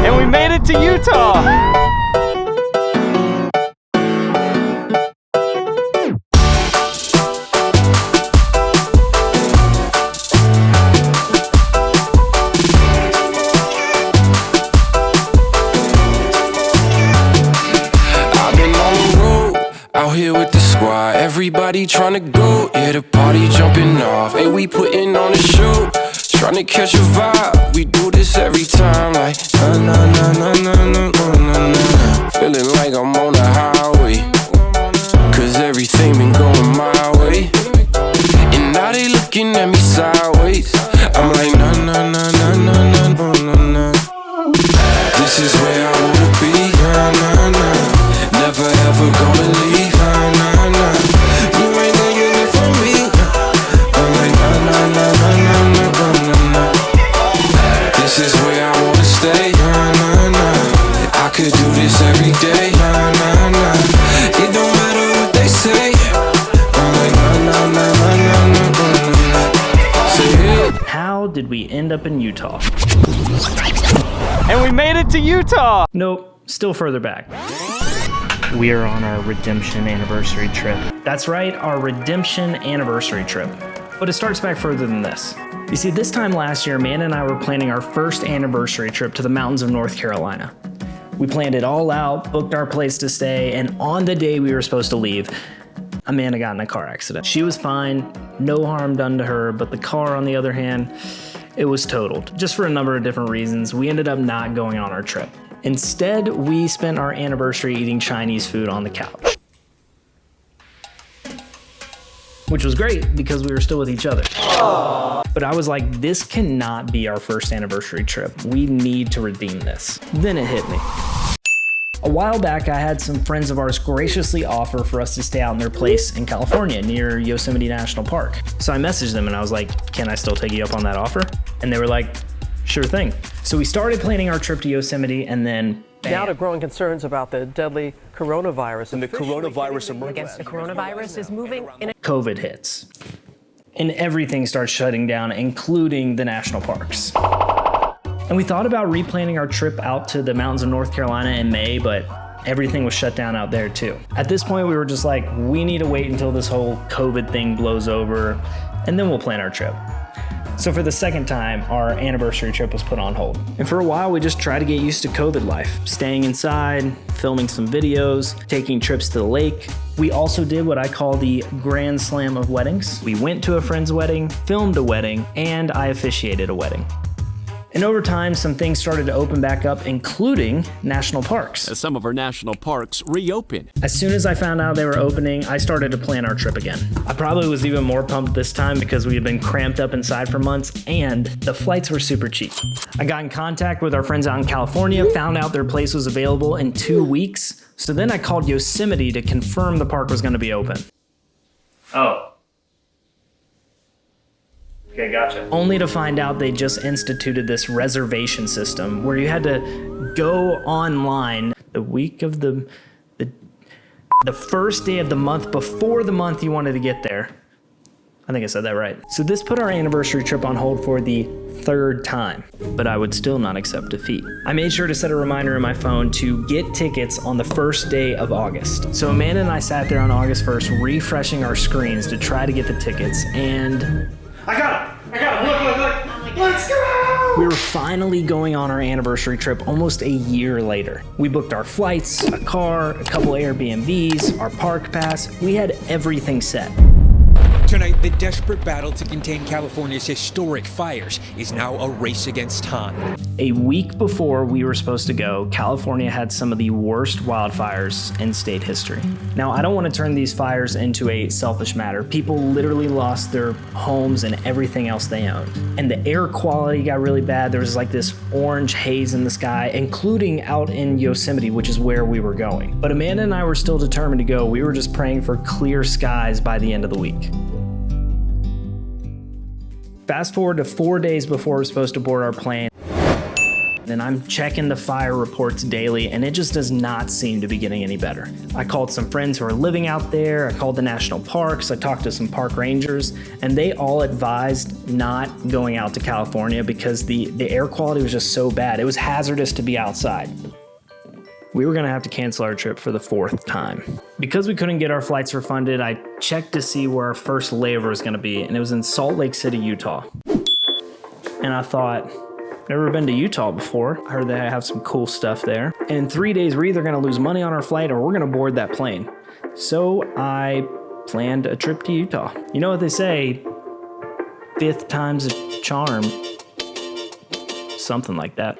And we made it to Utah! Out here with the squad, everybody tryna go, yeah, the party jumping off. Hey, we putting on a show, tryna catch a vibe. We do this every time, like na na na na na na na na. Feeling like I'm on the highway, cause everything been going my way. And now they looking at me sideways. I'm like na na na na na na na na. This is where I wanna be, na na na. Never ever gonna leave, nah, nah, nah. You ain't gonna get it from me. I'm like, nah, nah, nah, nah, nah, nah, nah, nah. This is where I wanna stay, nah, nah, nah. I could do this every day, nah, nah, nah. It don't matter what they say. I'm like, nah, nah, nah, nah, nah, nah, nah. Say it. How did we end up in Utah? And we made it to Utah! Nope, still further back. We are on our redemption anniversary trip. That's right, our redemption anniversary trip. But it starts back further than this. You see, this time last year, Amanda and I were planning our first anniversary trip to the mountains of North Carolina. We planned it all out, booked our place to stay, and on the day we were supposed to leave, Amanda got in a car accident. She was fine, no harm done to her, but the car, on the other hand, it was totaled. Just for a number of different reasons, we ended up not going on our trip. Instead, we spent our anniversary eating Chinese food on the couch. Which was great because we were still with each other. But I was like, this cannot be our first anniversary trip. We need to redeem this. Then it hit me. A while back, I had some friends of ours graciously offer for us to stay out in their place in California near Yosemite National Park. So I messaged them and I was like, can I still take you up on that offer? And they were like, sure thing. So we started planning our trip to Yosemite and then bam. Now to growing concerns about the deadly coronavirus. And the coronavirus against the coronavirus is moving in. COVID hits. And everything starts shutting down, including the national parks. And we thought about replanning our trip out to the mountains of North Carolina in May, but everything was shut down out there too. At this point, we were just like, we need to wait until this whole COVID thing blows over, and then we'll plan our trip. So for the second time, our anniversary trip was put on hold. And for a while, we just tried to get used to COVID life, staying inside, filming some videos, taking trips to the lake. We also did what I call the Grand Slam of weddings. We went to a friend's wedding, filmed a wedding, and I officiated a wedding. And over time, some things started to open back up, including national parks. As some of our national parks reopen. As soon as I found out they were opening, I started to plan our trip again. I probably was even more pumped this time because we had been cramped up inside for months and the flights were super cheap. I got in contact with our friends out in California, found out their place was available in 2 weeks. So then I called Yosemite to confirm the park was gonna be open. Oh. Okay, gotcha. Only to find out they just instituted this reservation system where you had to go online the week of the first day of the month before the month you wanted to get there. I think I said that right. So this put our anniversary trip on hold for the third time, but I would still not accept defeat. I made sure to set a reminder in my phone to get tickets on the first day of August. So Amanda and I sat there on August 1st, refreshing our screens to try to get the tickets, and I got him! Look! Let's go! We were finally going on our anniversary trip almost a year later. We booked our flights, a car, a couple Airbnbs, our park pass. We had everything set. Tonight, the desperate battle to contain California's historic fires is now a race against time. A week before we were supposed to go, California had some of the worst wildfires in state history. Now, I don't want to turn these fires into a selfish matter. People literally lost their homes and everything else they owned. And the air quality got really bad. There was like this orange haze in the sky, including out in Yosemite, which is where we were going. But Amanda and I were still determined to go. We were just praying for clear skies by the end of the week. Fast forward to 4 days before we're supposed to board our plane. and I'm checking the fire reports daily, and it just does not seem to be getting any better. I called some friends who are living out there, I called the national parks, I talked to some park rangers, and they all advised not going out to California because the air quality was just so bad. It was hazardous to be outside. We were gonna have to cancel our trip for the 4th time. Because we couldn't get our flights refunded, I checked to see where our first layover was gonna be, and it was in Salt Lake City, Utah. And I thought, never been to Utah before. I heard they have some cool stuff there. And in 3 days, we're either gonna lose money on our flight or we're gonna board that plane. So I planned a trip to Utah. You know what they say, 5th time's a charm. Something like that.